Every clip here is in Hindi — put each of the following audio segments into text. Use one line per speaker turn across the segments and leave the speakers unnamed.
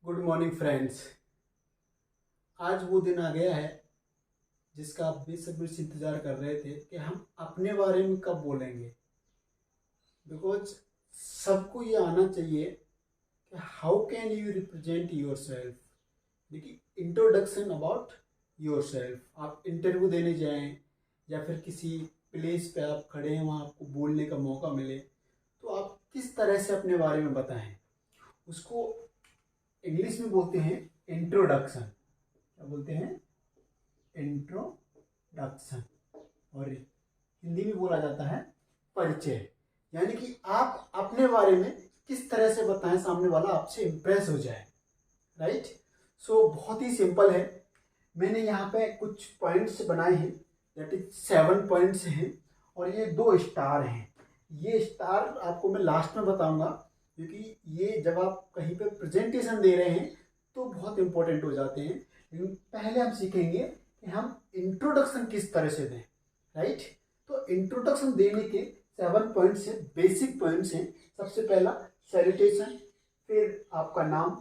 Good morning friends. आज वो दिन आ गया है जिसका आप बेसब्री से इंतज़ार कर रहे थे कि हम अपने बारे में कब बोलेंगे। बिकॉज सबको ये आना चाहिए कि how can you represent your self. देखिए, इंट्रोडक्शन अबाउट योर सेल्फ। आप इंटरव्यू देने जाएं या फिर किसी प्लेस पे आप खड़े हैं, वहाँ आपको बोलने का मौका मिले, तो आप किस तरह से अपने बारे में बताएं। उसको इंग्लिश में बोलते हैं इंट्रोडक्शन। क्या बोलते हैं? इंट्रोडक्शन। और हिंदी में बोला जाता है परिचय। यानी कि आप अपने बारे में किस तरह से बताएं, सामने वाला आपसे इम्प्रेस हो जाए। राइट। सो बहुत ही सिंपल है। मैंने यहाँ पे कुछ पॉइंट्स बनाए हैं, दैट इज 7 पॉइंट्स हैं, और ये 2 स्टार हैं। ये स्टार आपको मैं लास्ट में बताऊंगा, क्योंकि ये जब आप कहीं पे प्रेजेंटेशन दे रहे हैं तो बहुत इंपॉर्टेंट हो जाते हैं। लेकिन पहले हम सीखेंगे कि हम इंट्रोडक्शन किस तरह से दें। राइट। तो इंट्रोडक्शन देने के 7 पॉइंट्स हैं, बेसिक पॉइंट्स हैं। सबसे पहला सैल्यूटेशन, फिर आपका नाम,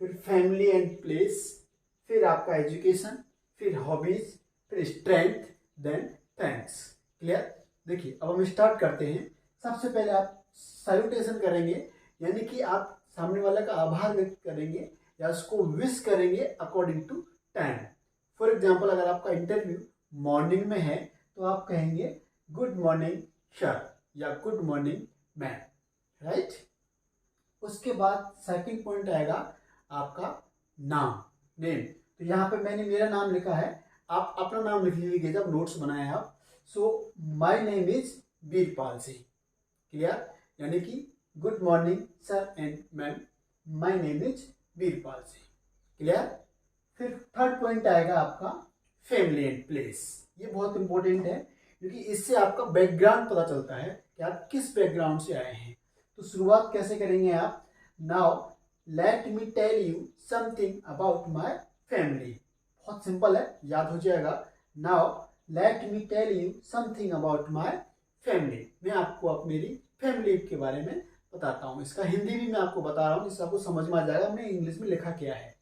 फिर फैमिली एंड प्लेस, फिर आपका एजुकेशन, फिर हॉबीज, फिर स्ट्रेंथ, देन थैंक्स। क्लियर? देखिए, अब हम स्टार्ट करते हैं। सबसे पहले आप सैल्यूटेशन करेंगे, यानी कि आप सामने वाले का आभार व्यक्त करेंगे या उसको विश करेंगे according to time. For example, अगर आपका इंटरव्यू मॉर्निंग में है तो आप कहेंगे गुड मॉर्निंग सर या गुड मॉर्निंग मैम। राइट। उसके बाद सेकंड पॉइंट आएगा आपका नाम, नेम। तो यहाँ पे मैंने मेरा नाम लिखा है, आप अपना नाम लिख लीजिए जब नोट्स बनाए आप। So my name is Veerpal Singh. Clear? यानी कि good morning sir and ma'am, my name is Veerpal Singh. Clear? फिर थर्ड पॉइंट आएगा आपका फैमिली एंड प्लेस। ये बहुत इंपॉर्टेंट है, क्योंकि इससे आपका बैकग्राउंड पता चलता है कि आप किस बैकग्राउंड से आए हैं। तो शुरुआत कैसे करेंगे आप? Now let me tell you something about my family. बहुत सिंपल है, याद हो जाएगा। Now let me tell you something about my family. मैं आपको अब मेरी फैमिली के बारे में बताता हूँ। इसका हिंदी भी मैं आपको बता रहा हूँ, जिससे आपको समझ में आ जाएगा मैंने इंग्लिश में लिखा क्या है।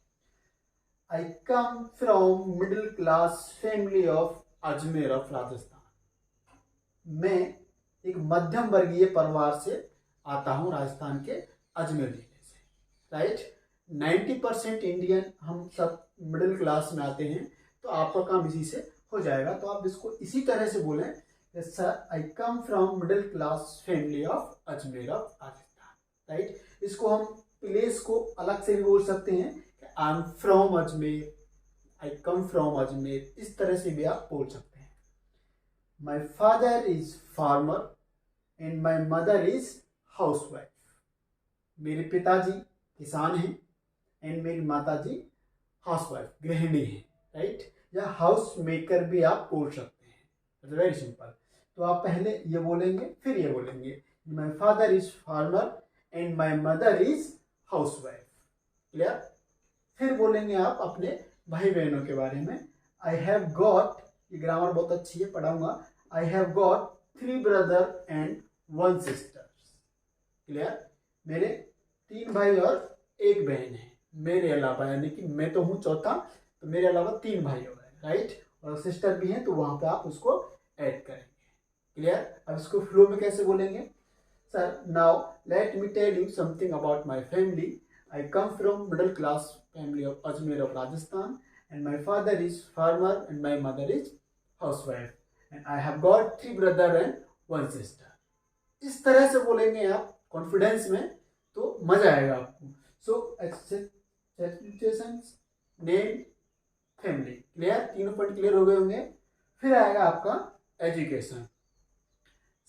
I come from middle class family of Ajmer of Rajasthan. मैं एक मध्यम वर्गीय परिवार से आता हूँ, राजस्थान के अजमेर जिले से। राइट। 90% इंडियन हम सब मिडिल क्लास में आते हैं, तो आपका काम इसी से हो जाएगा। तो आप इसको इसी तरह से बोलें, sir I come from middle class family of Ajmer of Rajasthan. Right. इसको हम प्लेस को अलग से भी बोल सकते हैं, I am from Ajmer, I come from Ajmer. इस तरह से भी आप बोल सकते हैं। माई father is farmer and my mother is housewife. मेरे पिताजी किसान हैं एंड मेरी माताजी हाउसवाइफ, गृहिणी है। राइट। या हाउस मेकर भी आप बोल सकते हैं। Very simple. तो आप पहले ये बोलेंगे, फिर ये बोलेंगे, माई father is farmer and my mother is housewife. Clear? फिर बोलेंगे आप अपने भाई बहनों के बारे में। आई हैव गॉट, ये ग्रामर बहुत अच्छी है, पढ़ाऊंगा। आई have got 3 brother and 1 sister. Clear? मेरे 3 भाई और 1 बहन है, मेरे अलावा। यानी कि मैं तो हूँ चौथा, तो मेरे अलावा 3 भाई हो गए। राइट। और सिस्टर भी हैं, तो वहां पे आप उसको ऐड करेंगे। क्लियर? अब इसको फ्लो में कैसे बोलेंगे? Sir now let me tell you something about my family. I come from middle class family of Ajmer of Rajasthan and my father is farmer and my mother is housewife and I have got 3 brother and 1 sister. इस तरह से बोलेंगे आप कॉन्फिडेंस में, तो मजा आएगा आपको। So name, family. क्लियर? तीनों पॉइंट क्लियर हो गए होंगे। फिर आएगा आपका एजुकेशन।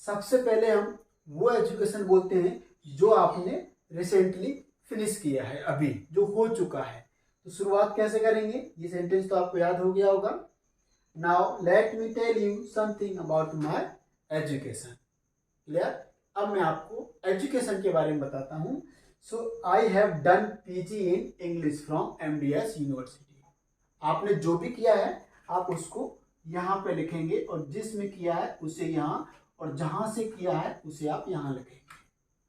सबसे पहले हम वो एजुकेशन बोलते हैं जो आपने रिसेंटली फिनिश किया है, अभी जो हो चुका है। तो शुरुआत कैसे करेंगे? ये सेंटेंस तो आपको याद हो गया होगा। Now let me tell you something about my education. Clear? अब मैं आपको एजुकेशन के बारे में बताता हूँ। So I have done PG in English from MDS university. आपने जो भी किया है आप उसको यहाँ पे लिखेंगे, और जिसमें किया है उसे यहाँ, और जहां से किया है उसे आप यहाँ लिखेंगे।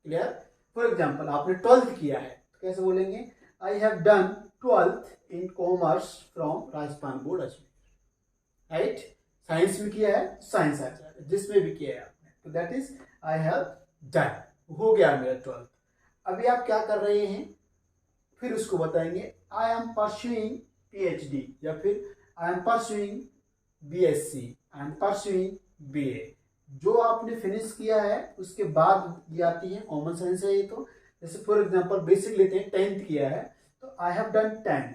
क्लियर? फॉर एग्जाम्पल, आपने 12th किया है तो कैसे बोलेंगे? आई have done 12th in commerce from Rajasthan board Ajmer, right. Science में किया है, साइंस आ जाएगा, जिसमें भी किया है आपने, तो that is I have done, हो गया मेरा 12th। अभी आप क्या कर रहे हैं, फिर उसको बताएंगे आई एम परस्यूइंग PhD, या फिर I am pursuing BSc, I am pursuing BA। जो आपने फिनिश किया है उसके बाद ये आती है, कॉमन सेंस है ये तो। जैसे फॉर एग्जांपल बेसिक लेते हैं, 10th किया है तो आई have done 10th,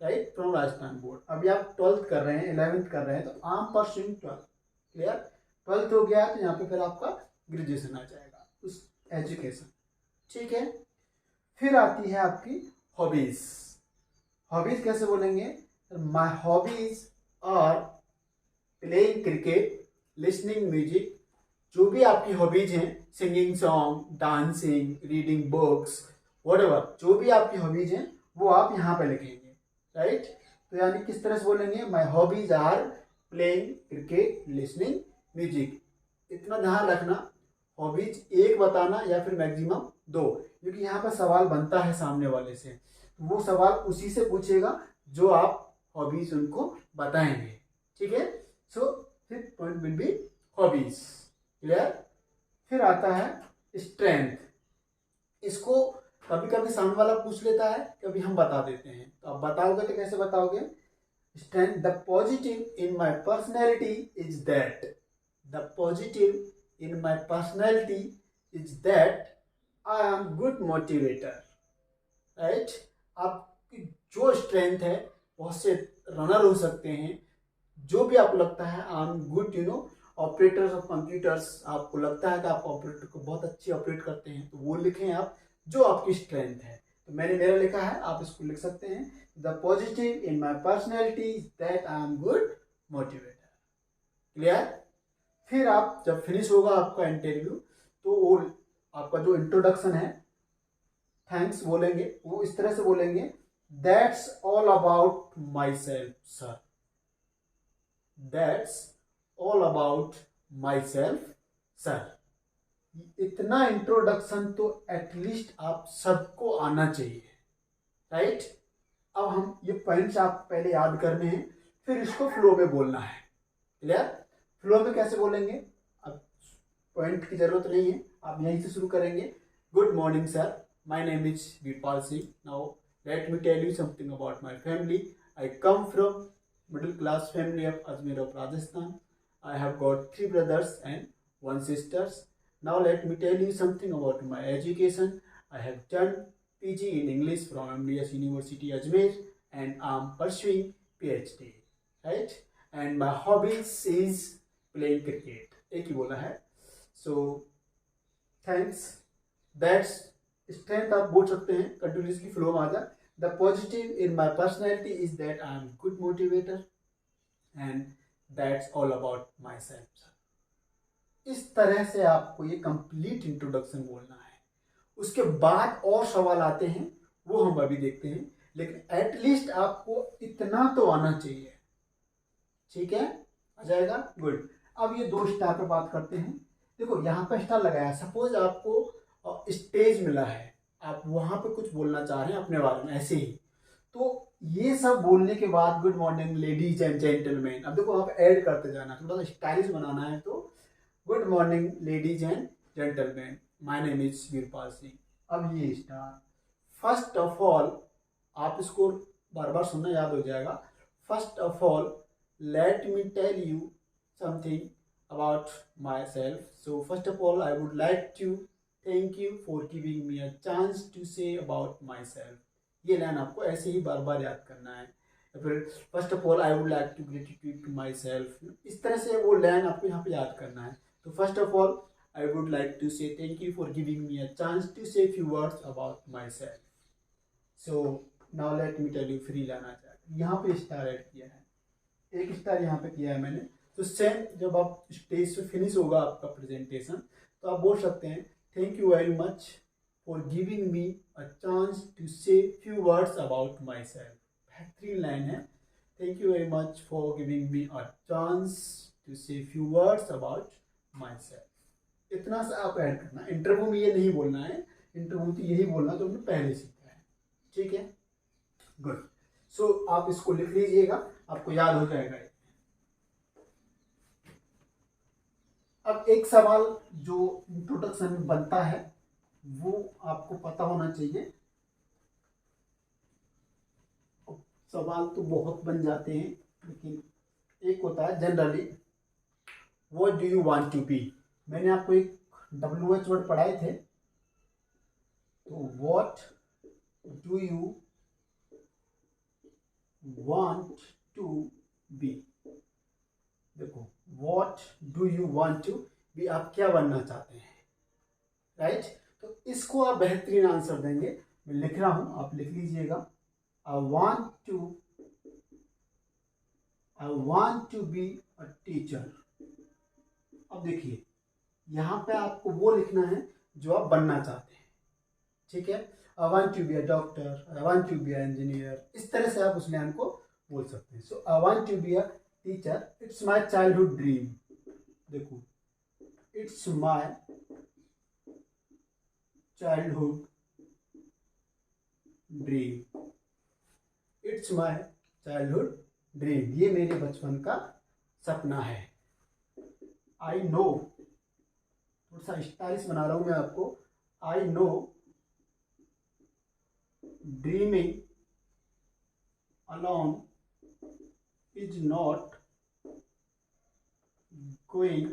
right, from Rajasthan board. अभी आप 12th कर रहे हैं, 11th कर रहे हैं, तो I am pursuing 12th, clear. 12th हो गया तो यहाँ पे फिर आपका ग्रेजुएशन आ जाएगा उस एजुकेशन, ठीक है। फिर आती है आपकी हॉबीज। हॉबीज कैसे बोलेंगे, my hobbies are playing cricket, listening music. जो भी आपकी हॉबीज हैं, singing song, dancing, reading books, whatever, जो भी आपकी हॉबीज हैं वो आप यहाँ पे लिखेंगे, राइट। तो यानी किस तरह से बोलेंगे, my hobbies are playing cricket, listening music. इतना ध्यान रखना, हॉबीज एक बताना या फिर मैक्सिमम 2, क्योंकि यहाँ पर सवाल बनता है सामने वाले से, वो सवाल उसी से पूछेगा जो आप हॉबीज उनको बताएंगे, ठीक है। So fifth point will be hobbies, clear. फिर आता है स्ट्रेंथ। इसको कभी कभी सामने वाला पूछ लेता है, कभी हम बता देते हैं, तो आप बताओगे तो कैसे बताओगे, strength, the positive in my personality is that, the positive in my personality is that I am good motivator, right। आपकी जो स्ट्रेंथ है, बहुत से रनर हो सकते हैं, जो भी आपको लगता है I am good, operators of computers, आपको लगता है कि आप ऑपरेटर को बहुत अच्छी ऑपरेट करते हैं, तो वो लिखें आप जो आपकी स्ट्रेंथ है। तो मैंने मेरा लिखा है, आप इसको लिख सकते हैं, the positive in my personality is that I am good motivator, clear. फिर आप जब फिनिश होगा आपका इंटरव्यू, तो वो आपका जो इंट्रोडक्शन है, थैंक्स बोलेंगे, वो इस तरह से बोलेंगे, that's all about my self sir, that's all about my self sir. इतना इंट्रोडक्शन तो एटलीस्ट आप सबको आना चाहिए, राइट। अब हम ये पॉइंट्स आप पहले याद करने हैं, फिर इसको फ्लो में बोलना है, क्लियर। फ्लो में कैसे बोलेंगे, अब पॉइंट की जरूरत नहीं है, आप यहीं से शुरू करेंगे। Good morning sir, my name is Veerpal Singh, now let me tell you something about my family. I come from middle class family of Ajmer of Rajasthan. I have got 3 brothers and 1 sister. Now let me tell you something about my education. I have done PG in English from MDS University Ajmer and I am pursuing PhD, right? And my hobbies is playing cricket, एक ही बोला है। सो थैंक्स, दैट्स, स्ट्रेंथ आप बोल सकते हैं, कंटिन्यूसली फ्लो में आ जाए। The positive in my personality is that I am good motivator and that's all about my self. इस तरह से आपको ये कंप्लीट इंट्रोडक्शन बोलना है। उसके बाद और सवाल आते हैं, वो हम अभी देखते हैं, लेकिन एटलीस्ट आपको इतना तो आना चाहिए, ठीक है, आ जाएगा, गुड। अब ये 2 स्टार पर बात करते हैं। देखो यहाँ पे स्टार लगाया, सपोज आपको स्टेज मिला है, आप वहां पे कुछ बोलना चाह रहे हैं अपने बारे में ऐसे ही, तो ये सब बोलने के बाद good morning ladies and gentleman, अब देखो आप ऐड करते जाना, थोड़ा सा स्टाइलिश बनाना है, तो good morning ladies and gentleman, my name is Veerpal Singh. अब ये स्टार, फर्स्ट ऑफ ऑल, आप इसको बार बार सुनना, याद हो जाएगा। First of all let me tell you something about myself. So first of all I would like to thank you for giving me a chance to say about myself. ये लाइन आपको ऐसे ही बार बार याद करना है। फिर first of all I would like to gratitude to myself, इस तरह से वो लाइन आपको यहाँ पे याद करना है। तो first of all I would like to say thank you for giving me a chance to say few words about my self. So now let me tell you, free line आ जाएगा, यहाँ पे स्टार ऐड किया है, एक स्टार यहाँ पे किया है मैंने। तो सेम जब आप स्टेज पे फिनिश होगा आपका प्रेजेंटेशन, तो आप बोल सकते हैं thank you very much for giving me a chance to say few words about my self. बेहतरीन लाइन है, thank you very much for giving me a chance to say few words about my self. इतना सा आप ऐड करना, इंटरव्यू में ये नहीं बोलना है, इंटरव्यू तो यही बोलना जो हमने पहले सीखा है, ठीक है, गुड। सो आप इसको लिख लीजिएगा, आपको याद हो जाएगा। अब एक सवाल जो इंट्रोडक्शन में बनता है वो आपको पता होना चाहिए। सवाल तो बहुत बन जाते हैं, लेकिन एक होता है generally, what do you want to be. मैंने आपको एक WH वर्ड पढ़ाए थे, तो what do you want to be. देखो, what do you want to be, आप क्या बनना चाहते हैं, राइट। तो इसको आप बेहतरीन आंसर देंगे। मैं लिख रहा हूं, आप लिख लीजिएगा। I want to be a teacher। अब देखिए, यहाँ पे आपको वो लिखना है जो आप बनना चाहते हैं, ठीक है। I want to be a doctor, I want to be an engineer, इस तरह से आप उस लाइन को बोल सकते हैं। So I want to be a teacher, it's my childhood dream। देखो, it's my childhood dream, it's my childhood dream, ये मेरे बचपन का सपना है। आई नो, थोड़ा सा स्टाइलिश बना रहा हूं मैं आपको। I know dreaming alone is not going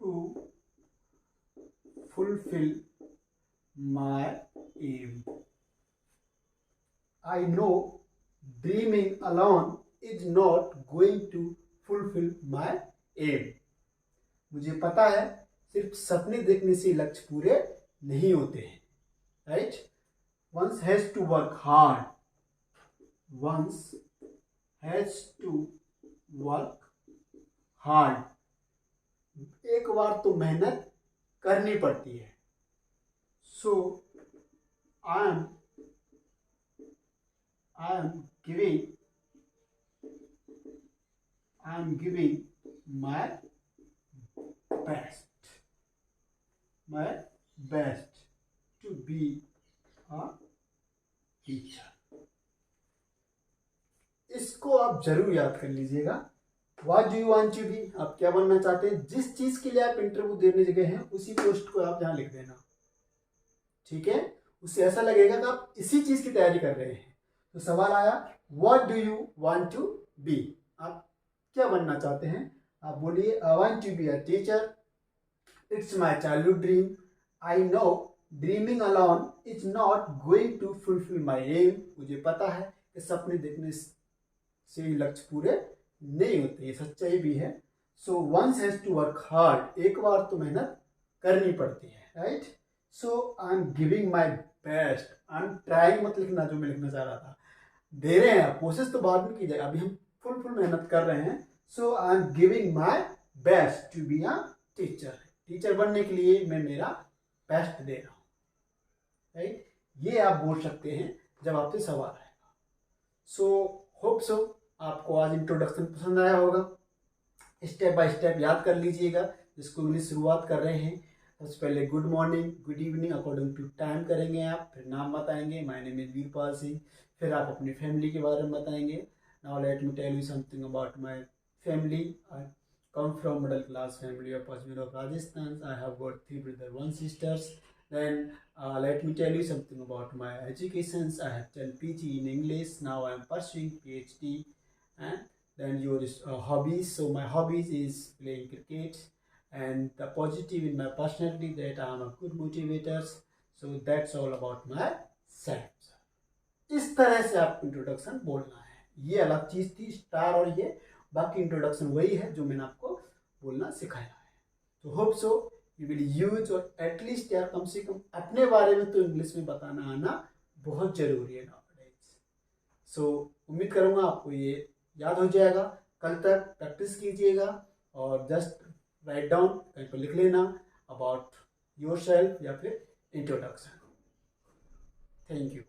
to fulfil my aim. I know dreaming alone is not going to fulfill my aim। मुझे पता है सिर्फ सपने देखने से लक्ष्य पूरे नहीं होते हैं, right. One has to work hard, one has to work hard। एक बार तो मेहनत करनी पड़ती है। So I am giving my best to be a teacher। इसको आप जरूर याद कर लीजिएगा। What do you want to be, आप क्या बनना चाहते हैं। जिस चीज के लिए आप इंटरव्यू देने जगह हैं उसी पोस्ट को आप यहाँ लिख देना, ठीक है। उससे ऐसा लगेगा कि आप इसी चीज की तैयारी कर रहे हैं। तो सवाल आया, what do you want to be, आप क्या बनना चाहते हैं। आप बोलिए, I want to be a teacher, it's my childhood dream, I know dreaming alone is not going to fulfil my aim. मुझे पता है कि सपने देखने से लक्ष्य पूरे नहीं होते, ये सच्चाई भी है। So once has to work hard, एक बार तो मेहनत करनी पड़ती है, right. So I am giving my best, I am trying मत लिखना जो मैं लिखना चाह रहा था, दे रहे हैं, कोशिश तो बाद में की जाए, अभी हम फुल मेहनत कर रहे हैं। So I am giving my best to be a teacher, teacher बनने के लिए मैं मेरा बेस्ट दे रहा हूँ, राइट। ये आप बोल सकते हैं जब आपसे सवाल आएगा। सो होप सो आपको आज इंट्रोडक्शन पसंद आया होगा। स्टेप बाय स्टेप याद कर लीजिएगा। जिसको इंग्लिश शुरुआत कर रहे हैं, सबसे पहले good morning, good evening according to time करेंगे आप, फिर नाम बताएंगे, my name is Veerpal Singh, फिर आप अपनी फैमिली के बारे में बताएंगे। Now let me tell you something about my family. I come from middle class family of Ajmer of Rajasthan. I have got 3 brothers 1 sisters। Then let me tell you something about my educations. I have done PG in English. Now I am pursuing PhD. And then your hobbies. So my hobbies is playing cricket. And the positive in my personality that I am a good motivator. So that's all about myself। इस तरह से आप इंट्रोडक्शन बोलना है। ये अलग चीज थी स्टार और ये, बाकी इंट्रोडक्शन वही है जो मैंने आपको बोलना सिखाया है। तो hope so you will use, और एटलीस्ट यार कम से कम अपने बारे में तो इंग्लिश में बताना आना बहुत जरूरी है नाउअडेज। सो उम्मीद करूंगा आपको ये याद हो जाएगा। कल तक प्रैक्टिस कीजिएगा और जस्ट राइट डाउन, कहीं पर लिख लेना अबाउट योरसेल्फ या फिर इंट्रोडक्शन। Thank you.